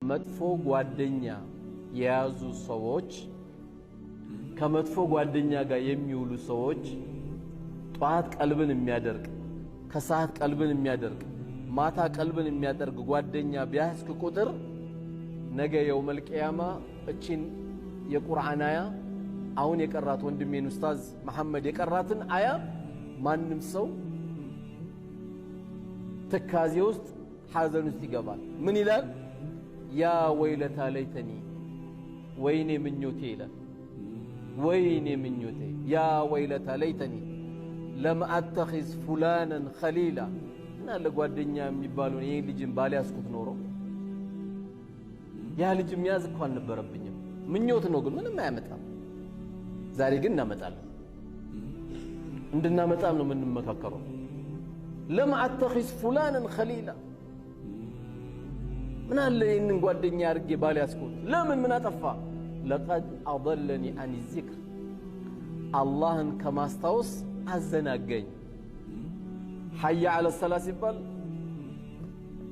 መጥፎ ጓደኛ የያዙ ሰዎች ከመጥፎ ጓደኛ ጋር የሚውሉ ሰዎች ጧት ቀልብን የሚያደርግ ከሰዓት ቀልብን የሚያደርግ ማታ ቀልብን የሚያደርግ ጓደኛ ቢያስክ ቁጥር ነገ የውመል ቂያማ እቺን የቁርአን አያ አሁን የቀራት ወንድሜን ኡስታዝ መሐመድ የቀራትን አያ ማንም ሰው ትካዜ ውስጥ ሐዘን ውስጥ ይገባል። ምን ይላል? ያ ወይለታ ለይተኒ ወይኔ ምኞቴ ይላል። ወይኔ ምኞቴ ያ ወይለታ ለይተኒ ለም አተኺዝ ፉላነን ኸሊላ እና ለጓደኛ የሚባለው ይሄ ልጅን ባልያዝኩት ኖሮ ያ ልጅ የሚያዝ እኮ አልነበረብኝም። ምኞት ነው ግን ምንም አያመጣም። ዛሬ ግን እናመጣለን። እንድናመጣም ነው የምንመካከረው። ለም አተኺዝ ፉላነን ኸሊላ ምን አለ ይህንን ጓደኛ አድርጌ ባልያዝኩት ለምን ምን አጠፋ? ለቀድ አضለኒ አን ዚክር አላህን ከማስታወስ አዘናገኝ። ሐያ ዐለ ሰላህ ሲባል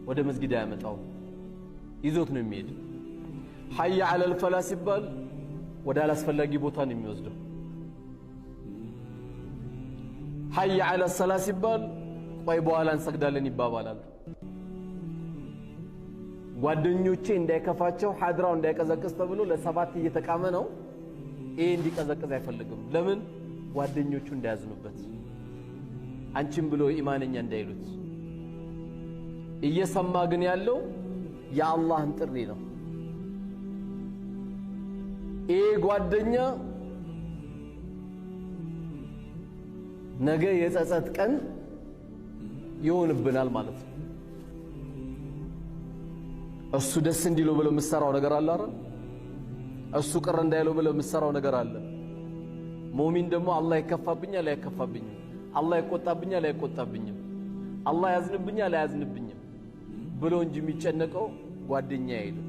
ወደ መስጊድ አያመጣው ይዞት ነው የሚሄድ። ሐያ ዐለል ፈላህ ሲባል ወደ አላስፈላጊ ቦታ ነው የሚወስደው። ሐያ ዐለ ሰላህ ሲባል ቆይ በኋላ እንሰግዳለን ይባባላሉ። ጓደኞቼ እንዳይከፋቸው ሐድራው እንዳይቀዘቅዝ ተብሎ ለሰባት እየተቃመ ነው። ይሄ እንዲቀዘቅዝ አይፈልግም። ለምን? ጓደኞቹ እንዳያዝኑበት አንቺም ብሎ ኢማንኛ እንዳይሉት። እየሰማ ግን ያለው የአላህን ጥሪ ነው። ይሄ ጓደኛ ነገ የጸጸት ቀን ይሆንብናል ማለት ነው። እሱ ደስ እንዲለው ብለው የምትሰራው ነገር አለ አይደል? እሱ ቅር እንዳይለው ብለው የምትሰራው ነገር አለ። ሙእሚን ደግሞ አላህ ይከፋብኛል አይከፋብኝም፣ አላህ ይቆጣብኛል አይቆጣብኝም፣ አላህ ያዝንብኛል አያዝንብኝም ብሎ እንጂ የሚጨነቀው ጓደኛ አይደለም።